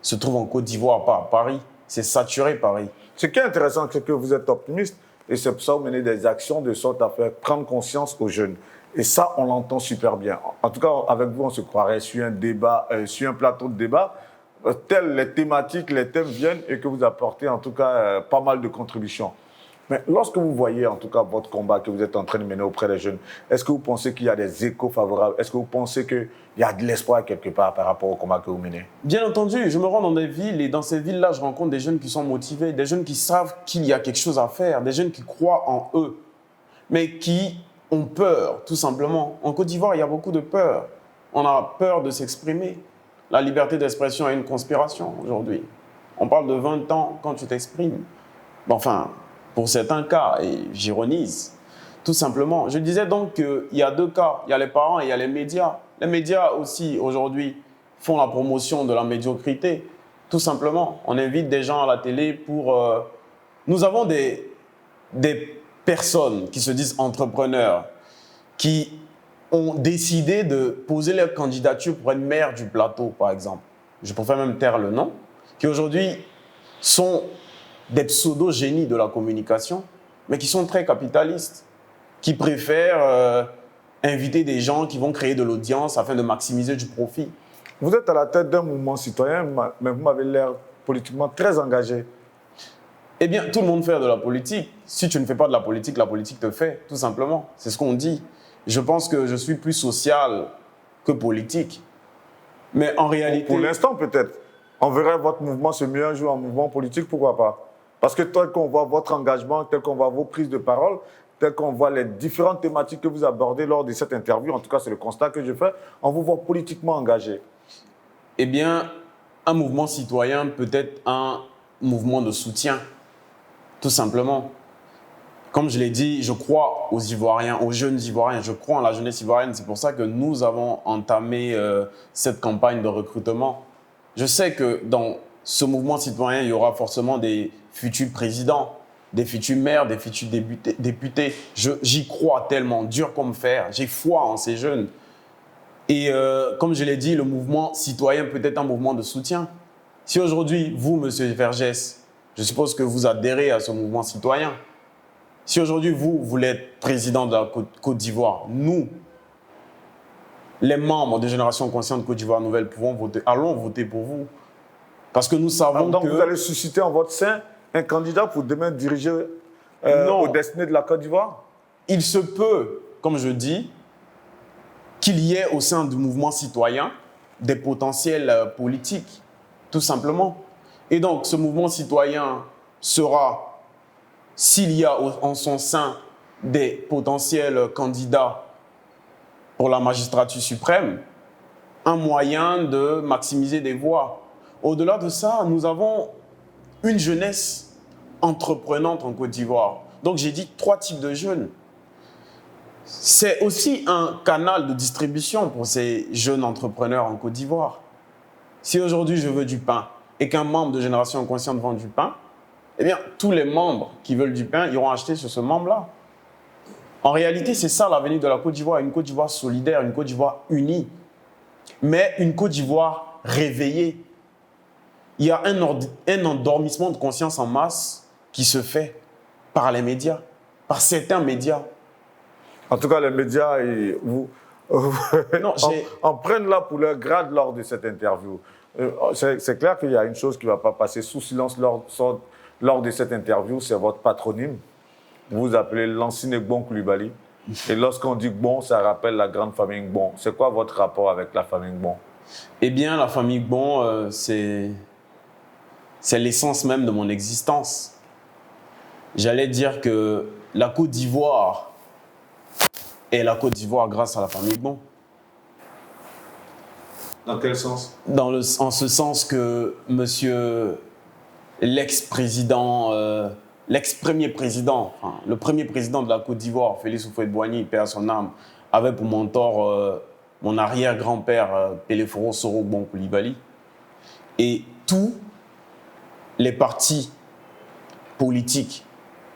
se trouve en Côte d'Ivoire, pas à Paris. C'est saturé, Paris. Ce qui est intéressant, c'est que vous êtes optimiste et c'est pour ça que vous menez des actions de sorte à faire prendre conscience aux jeunes. Et ça, on l'entend super bien. En tout cas, avec vous, on se croirait sur un débat, sur un plateau de débat. Telles les thématiques, les thèmes viennent et que vous apportez en tout cas pas mal de contributions. Mais lorsque vous voyez en tout cas votre combat que vous êtes en train de mener auprès des jeunes, est-ce que vous pensez qu'il y a des échos favorables? Est-ce que vous pensez qu'il y a de l'espoir quelque part par rapport au combat que vous menez? Bien entendu, je me rends dans des villes et dans ces villes-là, je rencontre des jeunes qui sont motivés, des jeunes qui savent qu'il y a quelque chose à faire, des jeunes qui croient en eux, mais qui ont peur, tout simplement. En Côte d'Ivoire, il y a beaucoup de peur. On a peur de s'exprimer. La liberté d'expression est une conspiration aujourd'hui. On parle de 20 ans quand tu t'exprimes. Enfin, pour certains cas, et j'ironise, tout simplement. Je disais donc qu'il y a 2 cas. Il y a les parents et il y a les médias. Les médias aussi, aujourd'hui, font la promotion de la médiocrité. Tout simplement. On invite des gens à la télé pour... Nous avons des personnes qui se disent entrepreneurs, qui ont décidé de poser leur candidature pour être maire du plateau, par exemple. Je préfère même taire le nom, qui aujourd'hui sont des pseudo-génies de la communication, mais qui sont très capitalistes, qui préfèrent inviter des gens qui vont créer de l'audience afin de maximiser du profit. Vous êtes à la tête d'un mouvement citoyen, mais vous m'avez l'air politiquement très engagé. Eh bien, tout le monde fait de la politique. Si tu ne fais pas de la politique te fait, tout simplement. C'est ce qu'on dit. Je pense que je suis plus social que politique. Mais en réalité... Pour l'instant, peut-être. On verrait votre mouvement se mieux un jour en mouvement politique, pourquoi pas? Parce que tel qu'on voit votre engagement, tel qu'on voit vos prises de parole, tel qu'on voit les différentes thématiques que vous abordez lors de cette interview, en tout cas c'est le constat que je fais, on vous voit politiquement engagé. Eh bien, un mouvement citoyen peut être un mouvement de soutien, tout simplement. Comme je l'ai dit, je crois aux Ivoiriens, aux jeunes Ivoiriens, je crois en la jeunesse ivoirienne. C'est pour ça que nous avons entamé cette campagne de recrutement. Je sais que dans ce mouvement citoyen, il y aura forcément des futurs présidents, des futurs maires, des futurs députés. J'y crois tellement, dur comme fer. J'ai foi en ces jeunes. Et comme je l'ai dit, le mouvement citoyen peut être un mouvement de soutien. Si aujourd'hui, vous, M. Vergès, je suppose que vous adhérez à ce mouvement citoyen. Si aujourd'hui, vous voulez être président de la Côte d'Ivoire, nous, les membres de Génération Consciente Côte d'Ivoire Nouvelle, allons voter pour vous. Parce que nous savons donc que... vous allez susciter en votre sein un candidat pour demain diriger aux destinées de la Côte d'Ivoire? Il se peut, comme je dis, qu'il y ait au sein du mouvement citoyen des potentiels politiques, tout simplement. Et donc, ce mouvement citoyen sera, s'il y a en son sein des potentiels candidats pour la magistrature suprême, un moyen de maximiser des voix. Au-delà de ça, nous avons une jeunesse entreprenante en Côte d'Ivoire. Donc, j'ai dit 3 types de jeunes. C'est aussi un canal de distribution pour ces jeunes entrepreneurs en Côte d'Ivoire. Si aujourd'hui je veux du pain et qu'un membre de Génération Consciente vend du pain, eh bien, tous les membres qui veulent du pain iront acheter sur ce membre-là. En réalité, c'est ça l'avenir de la Côte d'Ivoire, une Côte d'Ivoire solidaire, une Côte d'Ivoire unie, mais une Côte d'Ivoire réveillée. Il y a un endormissement de conscience en masse qui se fait par les médias, par certains médias. En tout cas, les médias Non, en prennent là pour leur grade lors de cette interview. C'est clair qu'il y a une chose qui ne va pas passer sous silence lors de cette interview, c'est votre patronyme. Vous vous appelez Lansine Gbon Coulibaly. Et lorsqu'on dit Gbon, ça rappelle la grande famille Gbon. C'est quoi votre rapport avec la famille Gbon? Eh bien, la famille Gbon, c'est l'essence même de mon existence. J'allais dire que la Côte d'Ivoire est la Côte d'Ivoire grâce à la famille Gbon. Dans quel sens? En ce sens que monsieur l'ex-président, l'ex-premier président, enfin, le premier président de la Côte d'Ivoire, Félix Houphouët-Boigny, paix à son âme, avait pour mentor mon arrière-grand-père, Péléforo Soro Gbon Coulibaly. Et tous les partis politiques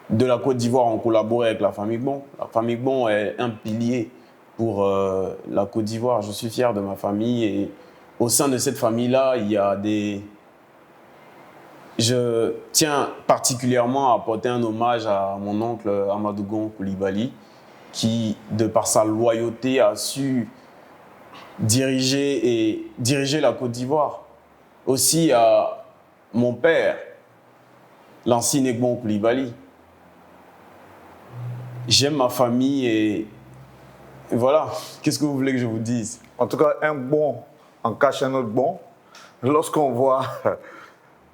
de la Côte d'Ivoire ont collaboré avec la famille Gbon. La famille Gbon est un pilier pour la Côte d'Ivoire. Je suis fier de ma famille et au sein de cette famille-là, il y a des... Je tiens particulièrement à apporter un hommage à mon oncle Amadou Gbon Coulibaly qui, de par sa loyauté, a su diriger la Côte d'Ivoire. Aussi à mon père, Lansine Gbon Coulibaly. J'aime ma famille et voilà. Qu'est-ce que vous voulez que je vous dise? En tout cas, un bon en cache un autre bon. Lorsqu'on voit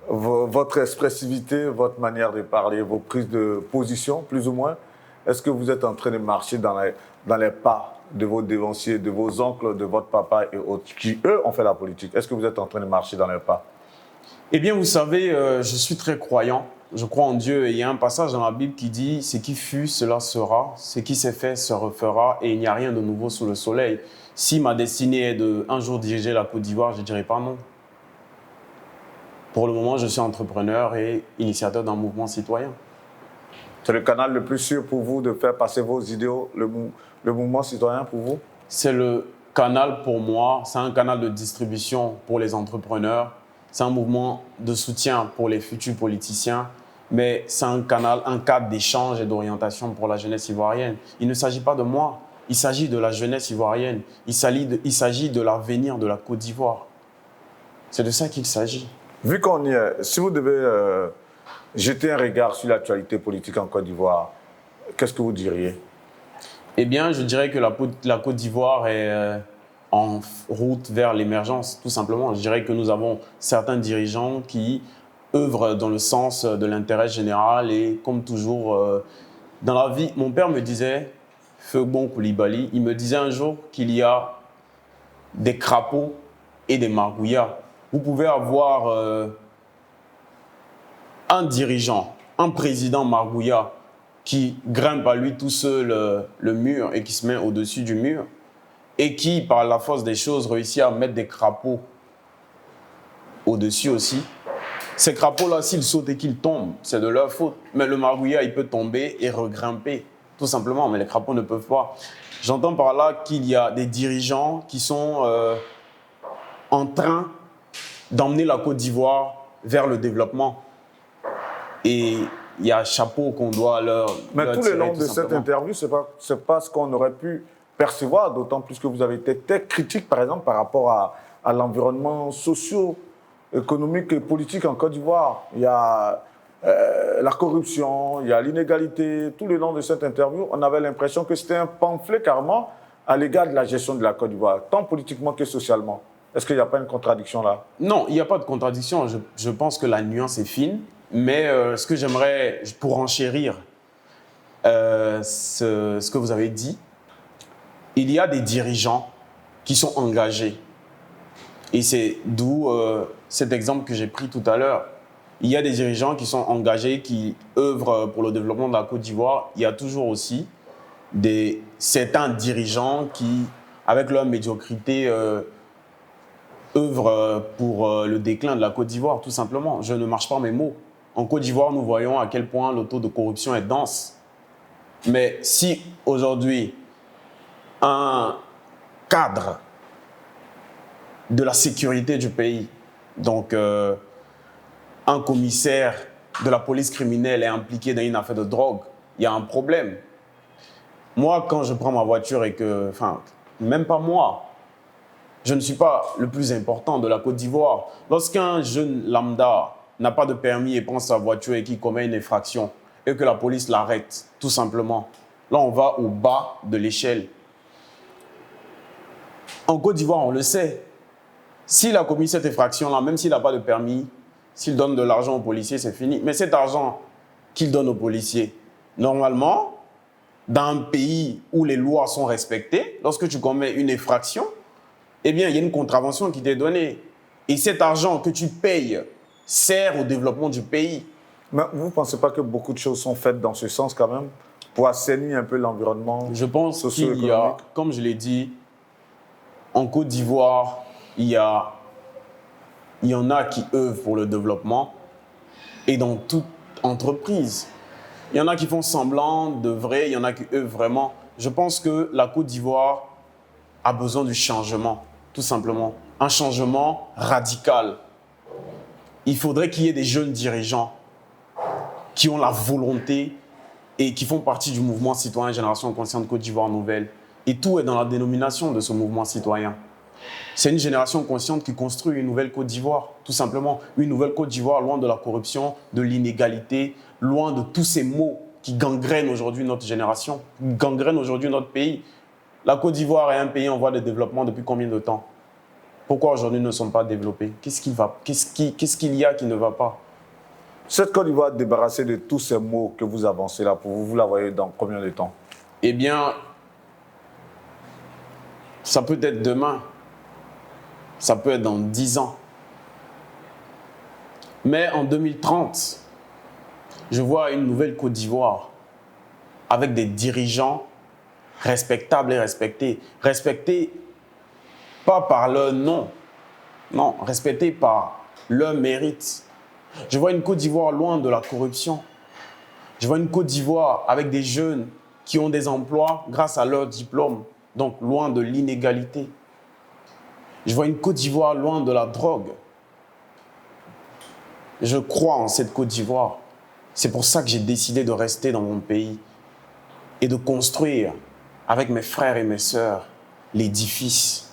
votre expressivité, votre manière de parler, vos prises de position, plus ou moins, est-ce que vous êtes en train de marcher dans les pas de vos dévanciers, de vos oncles, de votre papa et autres, qui, eux, ont fait la politique? Est-ce que vous êtes en train de marcher dans les pas? Eh bien, vous savez, je suis très croyant. Je crois en Dieu et il y a un passage dans la Bible qui dit « Ce qui fut, cela sera. Ce qui s'est fait, se refera et il n'y a rien de nouveau sous le soleil. » Si ma destinée est de un jour diriger la Côte d'Ivoire, je ne dirai pas non. Pour le moment, je suis entrepreneur et initiateur d'un mouvement citoyen. C'est le canal le plus sûr pour vous de faire passer vos idéaux, le mouvement citoyen pour vous? C'est le canal pour moi, c'est un canal de distribution pour les entrepreneurs, c'est un mouvement de soutien pour les futurs politiciens, mais c'est un cadre d'échange et d'orientation pour la jeunesse ivoirienne. Il ne s'agit pas de moi, il s'agit de la jeunesse ivoirienne, il s'agit de l'avenir de la Côte d'Ivoire. C'est de ça qu'il s'agit. Vu qu'on y est, si vous devez jeter un regard sur l'actualité politique en Côte d'Ivoire, qu'est-ce que vous diriez? Eh bien, je dirais que la Côte d'Ivoire est en route vers l'émergence, tout simplement. Je dirais que nous avons certains dirigeants qui œuvrent dans le sens de l'intérêt général et comme toujours, dans la vie, mon père me disait, Feu Gbon Coulibaly, il me disait un jour qu'il y a des crapauds et des margouillards. Vous pouvez avoir un dirigeant, un président margouillard qui grimpe à lui tout seul le mur et qui se met au-dessus du mur et qui, par la force des choses, réussit à mettre des crapauds au-dessus aussi. Ces crapauds-là, s'ils sautent et qu'ils tombent, c'est de leur faute. Mais le margouillard, il peut tomber et regrimper, tout simplement. Mais les crapauds ne peuvent pas. J'entends par là qu'il y a des dirigeants qui sont en train d'emmener la Côte d'Ivoire vers le développement. Et il y a un chapeau qu'on doit leur Mais tout le long de cette interview, ce n'est pas ce qu'on aurait pu percevoir, d'autant plus que vous avez été très critique, par exemple, par rapport à l'environnement socio-économique et politique en Côte d'Ivoire. Il y a la corruption, il y a l'inégalité. Tout le long de cette interview, on avait l'impression que c'était un pamphlet carrément à l'égard de la gestion de la Côte d'Ivoire, tant politiquement que socialement. Est-ce qu'il n'y a pas une contradiction là? Non, il n'y a pas de contradiction. Je pense que la nuance est fine. Mais ce que j'aimerais, pour enchérir ce que vous avez dit, il y a des dirigeants qui sont engagés. Et c'est d'où cet exemple que j'ai pris tout à l'heure. Il y a des dirigeants qui sont engagés, qui œuvrent pour le développement de la Côte d'Ivoire. Il y a toujours aussi certains dirigeants qui, avec leur médiocrité, œuvrent pour le déclin de la Côte d'Ivoire, tout simplement. Je ne marche pas mes mots. En Côte d'Ivoire, nous voyons à quel point le taux de corruption est dense. Mais si aujourd'hui, un cadre de la sécurité du pays, donc un commissaire de la police criminelle est impliqué dans une affaire de drogue, il y a un problème. Moi, quand je prends ma voiture et que, enfin, même pas moi, je ne suis pas le plus important de la Côte d'Ivoire. Lorsqu'un jeune lambda n'a pas de permis et prend sa voiture et qui commet une infraction et que la police l'arrête, tout simplement, là, on va au bas de l'échelle. En Côte d'Ivoire, on le sait. S'il a commis cette infraction-là, même s'il n'a pas de permis, s'il donne de l'argent aux policiers, c'est fini. Mais cet argent qu'il donne aux policiers, normalement, dans un pays où les lois sont respectées, lorsque tu commets une infraction, eh bien, il y a une contravention qui t'est donnée. Et cet argent que tu payes sert au développement du pays. Mais vous ne pensez pas que beaucoup de choses sont faites dans ce sens quand même, pour assainir un peu l'environnement Je pense qu'il y a, socio-économique? comme je l'ai dit, en Côte d'Ivoire, il y en a qui œuvrent pour le développement et dans toute entreprise. Il y en a qui font semblant de vrai, il y en a qui œuvrent vraiment. Je pense que la Côte d'Ivoire a besoin du changement, tout simplement. Un changement radical. Il faudrait qu'il y ait des jeunes dirigeants qui ont la volonté et qui font partie du mouvement citoyen Génération Consciente Côte d'Ivoire Nouvelle. Et tout est dans la dénomination de ce mouvement citoyen. C'est une génération consciente qui construit une nouvelle Côte d'Ivoire, tout simplement. Une nouvelle Côte d'Ivoire loin de la corruption, de l'inégalité, loin de tous ces maux qui gangrènent aujourd'hui notre génération, qui gangrènent aujourd'hui notre pays. La Côte d'Ivoire est un pays en voie de développement depuis combien de temps? Pourquoi aujourd'hui nous ne sommes pas développés? Qu'est-ce qu'il y a qui ne va pas? Cette Côte d'Ivoire débarrassée de tous ces mots que vous avancez là, pour vous, vous la voyez dans combien de temps? Eh bien, ça peut être demain. Ça peut être dans 10 ans. Mais en 2030, je vois une nouvelle Côte d'Ivoire avec des dirigeants respectables et respectés. Respectés pas par leur nom, non, respectés par leur mérite. Je vois une Côte d'Ivoire loin de la corruption. Je vois une Côte d'Ivoire avec des jeunes qui ont des emplois grâce à leur diplôme, donc loin de l'inégalité. Je vois une Côte d'Ivoire loin de la drogue. Je crois en cette Côte d'Ivoire. C'est pour ça que j'ai décidé de rester dans mon pays et de construire avec mes frères et mes sœurs l'édifice.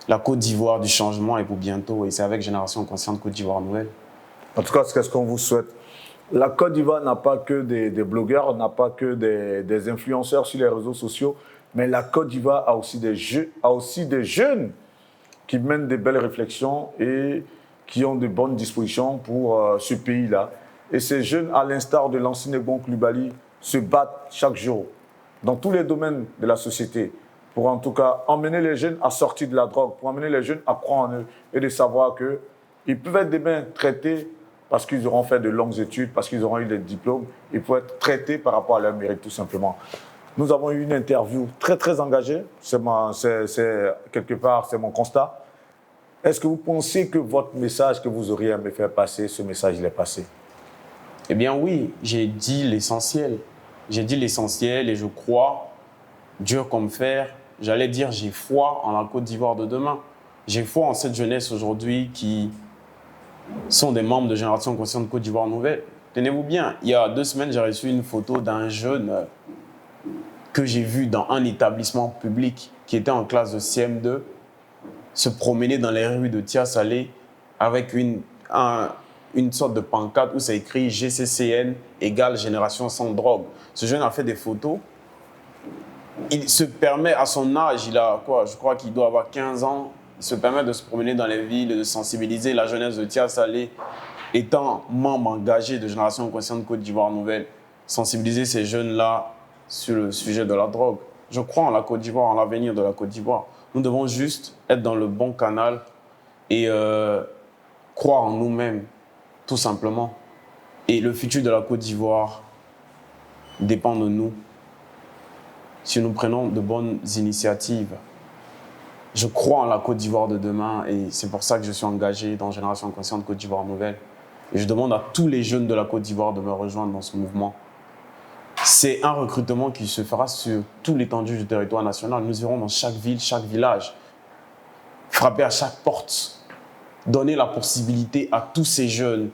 La Côte d'Ivoire du changement est pour bientôt et c'est avec Génération Consciente Côte d'Ivoire Nouvelle. En tout cas, c'est ce qu'on vous souhaite. La Côte d'Ivoire n'a pas que des blogueurs, n'a pas que des influenceurs sur les réseaux sociaux, mais la Côte d'Ivoire a aussi des jeunes qui mènent des belles réflexions et qui ont de bonnes dispositions pour ce pays-là. Et ces jeunes, à l'instar de l'ancien Bon Coulibaly, se battent chaque jour dans tous les domaines de la société pour en tout cas emmener les jeunes à sortir de la drogue, pour emmener les jeunes à croire en eux et de savoir qu'ils peuvent être demain traités parce qu'ils auront fait de longues études, parce qu'ils auront eu des diplômes, ils peuvent être traités par rapport à leur mérite tout simplement. Nous avons eu une interview très très engagée, quelque part c'est mon constat. Est-ce que vous pensez que votre message que vous auriez aimé faire passer, ce message il est passé? Eh bien oui, j'ai dit l'essentiel. J'ai dit l'essentiel et je crois, dur comme fer, j'allais dire j'ai foi en la Côte d'Ivoire de demain. J'ai foi en cette jeunesse aujourd'hui qui sont des membres de Génération Consciente Côte d'Ivoire Nouvelle. Tenez-vous bien, il y a 2 semaines, j'ai reçu une photo d'un jeune que j'ai vu dans un établissement public qui était en classe de CM2 se promener dans les rues de Tia-Salé avec une sorte de pancarte où c'est écrit GCCN égale Génération sans drogue. Ce jeune a fait des photos. Il se permet, à son âge, il a quoi? Je crois qu'il doit avoir 15 ans. Il se permet de se promener dans les villes, de sensibiliser la jeunesse de Tia-Salé, étant membre engagé de Génération Consciente Côte d'Ivoire Nouvelle, sensibiliser ces jeunes-là sur le sujet de la drogue. Je crois en la Côte d'Ivoire, en l'avenir de la Côte d'Ivoire. Nous devons juste être dans le bon canal et croire en nous-mêmes, tout simplement. Et le futur de la Côte d'Ivoire dépend de nous. Si nous prenons de bonnes initiatives, je crois en la Côte d'Ivoire de demain et c'est pour ça que je suis engagé dans Génération Consciente Côte d'Ivoire Nouvelle. Et je demande à tous les jeunes de la Côte d'Ivoire de me rejoindre dans ce mouvement. C'est un recrutement qui se fera sur tout l'étendue du territoire national. Nous irons dans chaque ville, chaque village, frapper à chaque porte, donner la possibilité à tous ces jeunes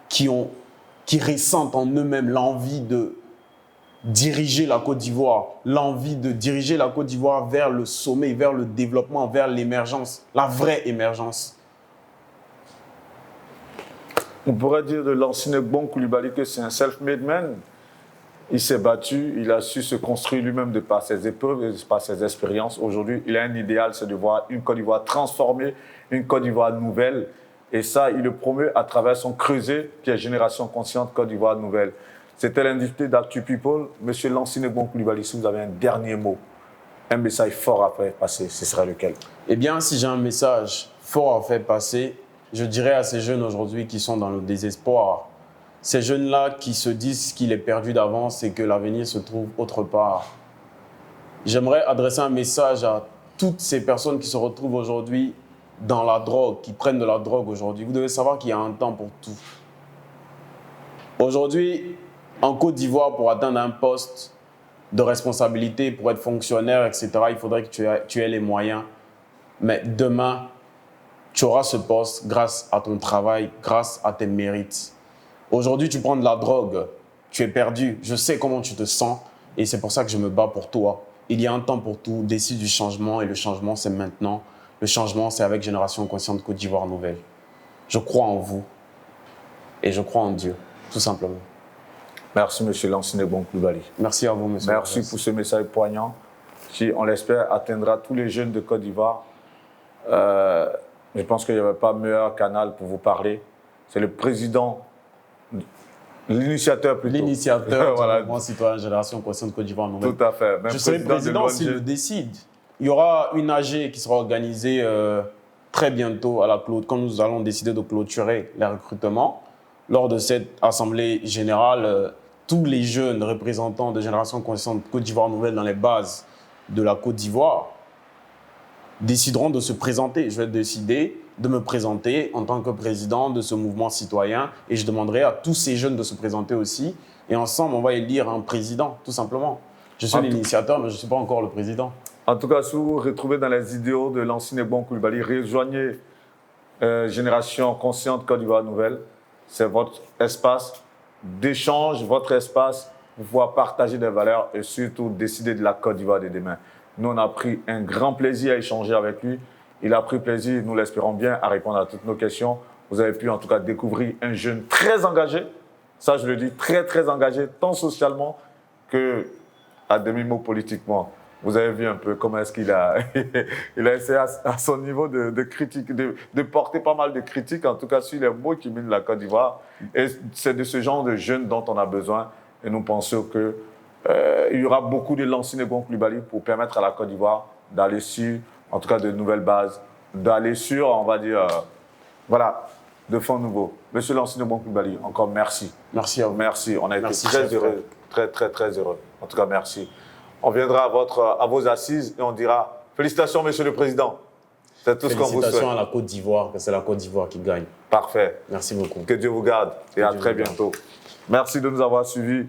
qui ressentent en eux-mêmes l'envie de diriger la Côte d'Ivoire, l'envie de diriger la Côte d'Ivoire vers le sommet, vers le développement, vers l'émergence, la vraie émergence. On pourrait dire de Lansina-Gbon Coulibaly que c'est un self-made man. Il s'est battu, il a su se construire lui-même de par ses épreuves et par ses expériences. Aujourd'hui, il a un idéal, c'est de voir une Côte d'Ivoire transformée, une Côte d'Ivoire nouvelle. Et ça, il le promeut à travers son creuset qui est Génération Consciente Côte d'Ivoire Nouvelle. C'était l'invité d'Actu People. Monsieur Lansina-Gbon Coulibaly, si vous avez un dernier mot, un message fort à faire passer, ce serait lequel? Eh bien, si j'ai un message fort à faire passer, je dirais à ces jeunes aujourd'hui qui sont dans le désespoir, ces jeunes-là qui se disent qu'il est perdu d'avance et que l'avenir se trouve autre part. J'aimerais adresser un message à toutes ces personnes qui se retrouvent aujourd'hui dans la drogue, qui prennent de la drogue aujourd'hui. Vous devez savoir qu'il y a un temps pour tout. Aujourd'hui, en Côte d'Ivoire, pour atteindre un poste de responsabilité, pour être fonctionnaire, etc., il faudrait que tu aies les moyens. Mais demain, tu auras ce poste grâce à ton travail, grâce à tes mérites. Aujourd'hui, tu prends de la drogue, tu es perdu. Je sais comment tu te sens et c'est pour ça que je me bats pour toi. Il y a un temps pour tout, décide du changement et le changement, c'est maintenant. Le changement, c'est avec Génération Consciente Côte d'Ivoire Nouvelle. Je crois en vous et je crois en Dieu, tout simplement. Merci, monsieur Lansina-Gbon Coulibaly. Merci à vous, monsieur. Merci pour ce message poignant qui, on l'espère, atteindra tous les jeunes de Côte d'Ivoire. Je pense qu'il n'y avait pas meilleur canal pour vous parler. C'est le président, l'initiateur plutôt. L'initiateur voilà. du mouvement citoyen Génération Consciente Côte d'Ivoire Nouvelle. Tout à fait. Même je serai président s'il le décide. Il y aura une AG qui sera organisée très bientôt à la quand nous allons décider de clôturer les recrutements. Lors de cette assemblée générale, tous les jeunes représentants de Génération Consciente Côte d'Ivoire Nouvelle dans les bases de la Côte d'Ivoire décideront de se présenter. Je vais décider de me présenter en tant que président de ce mouvement citoyen et je demanderai à tous ces jeunes de se présenter aussi. Et ensemble, on va élire un président, tout simplement. Je suis l'initiateur, mais je ne suis pas encore le président. En tout cas, si vous vous retrouvez dans les idéaux de Lansina-Gbon Coulibaly, rejoignez Génération Consciente Côte d'Ivoire Nouvelle. C'est votre espace d'échange, votre espace pour pouvoir partager des valeurs et surtout décider de la Côte d'Ivoire de demain. Nous, on a pris un grand plaisir à échanger avec lui. Il a pris plaisir, nous l'espérons bien, à répondre à toutes nos questions. Vous avez pu en tout cas découvrir un jeune très engagé. Ça, je le dis, très, très engagé, tant socialement qu'à demi-mot politiquement. Vous avez vu un peu comment est-ce qu'il a, il a essayé à son niveau de critique, de porter pas mal de critiques, en tout cas sur les mots qui minent la Côte d'Ivoire. Et c'est de ce genre de jeunes dont on a besoin. Et nous pensons que il y aura beaucoup de Lansina-Gbon Coulibaly pour permettre à la Côte d'Ivoire d'aller sur, en tout cas, de nouvelles bases, d'aller sur, on va dire, voilà, de fonds nouveaux. Monsieur Lansina-Gbon Coulibaly, encore merci. Merci à vous. Merci. On a été très heureux, très, très, très heureux. En tout cas, merci. On viendra à vos assises et on dira félicitations, monsieur le président. C'est tout ce qu'on vous souhaite. Félicitations à la Côte d'Ivoire, que c'est la Côte d'Ivoire qui gagne. Parfait. Merci beaucoup. Que Dieu vous garde et à très bientôt. Merci de nous avoir suivis.